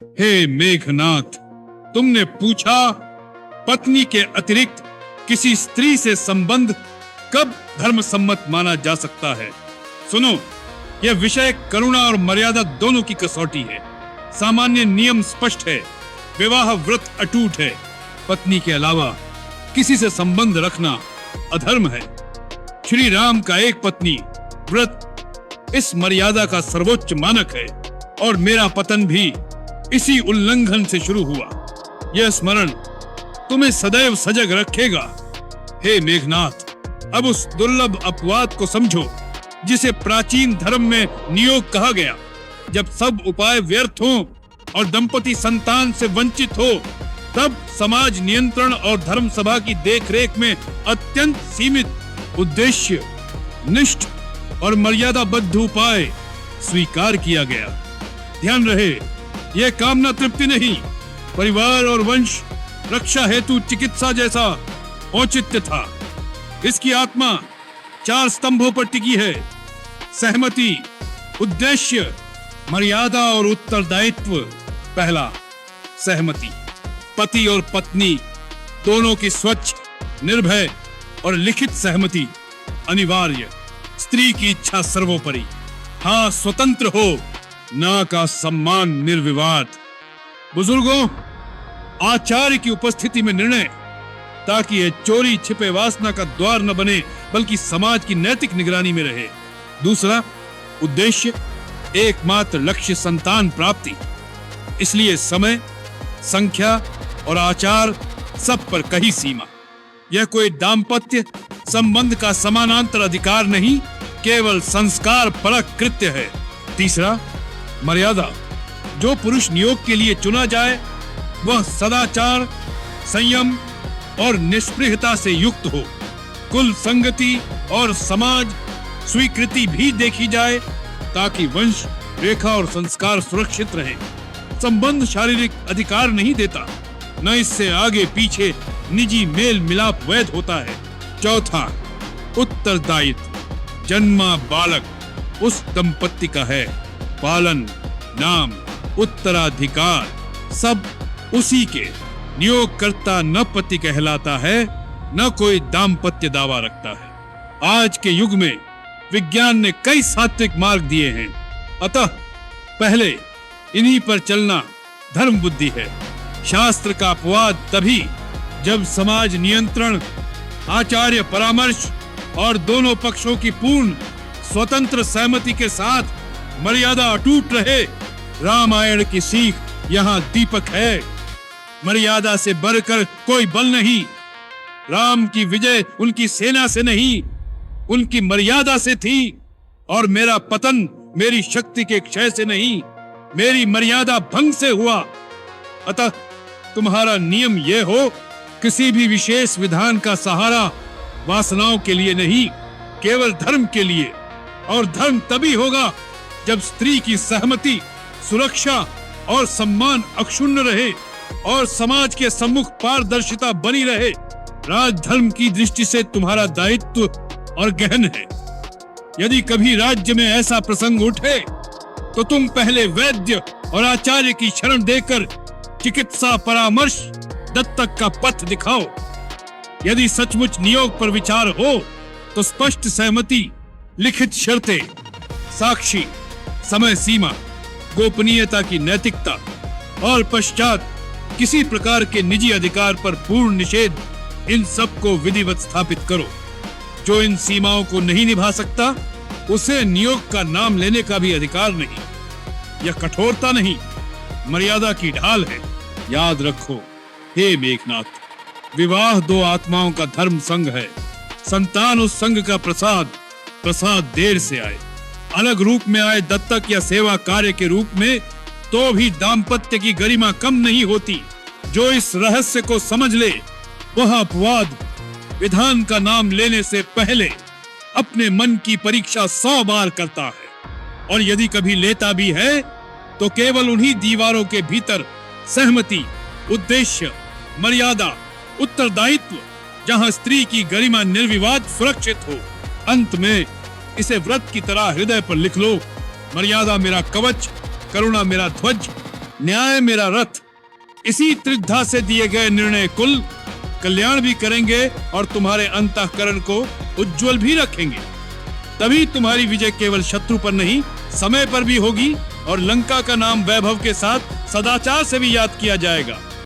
हे मेघनाथ, तुमने पूछा पत्नी के अतिरिक्त किसी स्त्री से संबंध कब धर्म सम्मत माना जा सकता है। सुनो, यह विषय करुणा और मर्यादा दोनों की कसौटी है। सामान्य नियम स्पष्ट है, विवाह व्रत अटूट है। पत्नी के अलावा किसी से संबंध रखना अधर्म है। श्री राम का एक पत्नी व्रत इस मर्यादा का सर्वोच्च मानक है और मेरा पतन भी इसी उल्लंघन से शुरू हुआ। यह स्मरण तुम्हें सदैव सजग रखेगा। हे मेघनाथ, अब उस दुर्लभ अपवाद को समझो जिसे प्राचीन धर्म में नियोग कहा गया। जब सब उपाय व्यर्थ हों और दंपति संतान से वंचित हो, तब समाज नियंत्रण और धर्म सभा की देखरेख में अत्यंत सीमित उद्देश्य निष्ठ और मर्यादाबद्ध उपाय स्वीकार किया गया। ध्यान रहे, यह कामना तृप्ति नहीं, परिवार और वंश रक्षा हेतु चिकित्सा जैसा औचित्य था। इसकी आत्मा 4 स्तंभों पर टिकी है: सहमति, उद्देश्य, मर्यादा और उत्तरदायित्व। पहला, सहमति। पति और पत्नी दोनों की स्वच्छ, निर्भय और लिखित सहमति अनिवार्य। स्त्री की इच्छा सर्वोपरि। हाँ, स्वतंत्र हो, ना का सम्मान निर्विवाद। बुजुर्गों, आचार्य की उपस्थिति में निर्णय, ताकि यह चोरी छिपे वासना का द्वार न बने, बल्कि समाज की नैतिक निगरानी में रहे। दूसरा, उद्देश्य, एकमात्र लक्ष्य संतान प्राप्ति। इसलिए समय, संख्या और आचार सब पर कही सीमा। यह कोई दाम्पत्य संबंध का समानांतर अधिकार नहीं, केवल संस्कार परक कृत्य है। तीसरा, मर्यादा। जो पुरुष नियोग के लिए चुना जाए वह सदाचार, संयम और निष्पृहता से युक्त हो। कुल संगति और समाज स्वीकृति भी देखी जाए, ताकि वंश रेखा और संस्कार सुरक्षित रहे। संबंध शारीरिक अधिकार नहीं देता, न इससे आगे पीछे निजी मेल मिलाप वैध होता है। चौथा, उत्तरदायित्व। जन्मा बालक उस दंपत्ति का है, पालन, नाम, उत्तराधिकार सब उसी के। नियोगकर्ता न पति कहलाता है, न कोई दाम्पत्य दावा रखता है। आज के युग में विज्ञान ने कई सात्विक मार्ग दिए हैं, अतः पहले इन्हीं पर चलना धर्म बुद्धि है। शास्त्र का अपवाद तभी जब समाज नियंत्रण, आचार्य परामर्श और दोनों पक्षों की पूर्ण स्वतंत्र सहमति के साथ मर्यादा अटूट रहे। रामायण की सीख यहाँ दीपक है। मर्यादा से बढ़कर कोई बल नहीं। राम की विजय उनकी सेना से नहीं, उनकी मर्यादा से थी। और मेरा पतन मेरी शक्ति के क्षय से नहीं, मेरी मर्यादा भंग से हुआ। अतः तुम्हारा नियम यह हो, किसी भी विशेष विधान का सहारा वासनाओं के लिए नहीं, केवल धर्म के लिए। और धर्म तभी होगा जब स्त्री की सहमति, सुरक्षा और सम्मान अक्षुण्ण रहे और समाज के सम्मुख पारदर्शिता बनी रहे। राजधर्म की दृष्टि से तुम्हारा दायित्व और गहन है। यदि कभी राज्य में ऐसा प्रसंग उठे तो तुम पहले वैद्य और आचार्य की शरण देकर चिकित्सा परामर्श, दत्तक का पथ दिखाओ। यदि सचमुच नियोग पर विचार हो तो स्पष्ट सहमति, लिखित शर्तें, साक्षी, समय सीमा, गोपनीयता की नैतिकता और पश्चात किसी प्रकार के निजी अधिकार पर पूर्ण निषेध, इन सब को विधिवत स्थापित करो। जो इन सीमाओं को नहीं निभा सकता, उसे नियोग का नाम लेने का भी अधिकार नहीं। यह कठोरता नहीं, मर्यादा की ढाल है। याद रखो हे मेघनाथ, विवाह 2 आत्माओं का धर्म संग है। संतान उस संग का प्रसाद देर से आए, अलग रूप में आए, दत्तक या सेवा कार्य के रूप में, तो भी दाम्पत्य की गरिमा कम नहीं होती। जो इस रहस्य को समझ ले, वह अपवाद विधान का नाम लेने से पहले अपने मन की परीक्षा 100 बार करता है। और यदि कभी लेता भी है तो केवल उन्हीं दीवारों के भीतर सहमति, उद्देश्य, मर्यादा, उत्तरदायित्व, जहां स्त्री की गरिमा निर्विवाद सुरक्षित हो। अंत में इसे व्रत की तरह हृदय पर लिख लो। मर्यादा मेरा कवच, करुणा मेरा ध्वज, न्याय मेरा रथ। इसी त्रिधा से दिए गए निर्णय कुल कल्याण भी करेंगे और तुम्हारे अंतःकरण को उज्जवल भी रखेंगे। तभी तुम्हारी विजय केवल शत्रु पर नहीं, समय पर भी होगी और लंका का नाम वैभव के साथ सदाचार से भी याद किया जाएगा।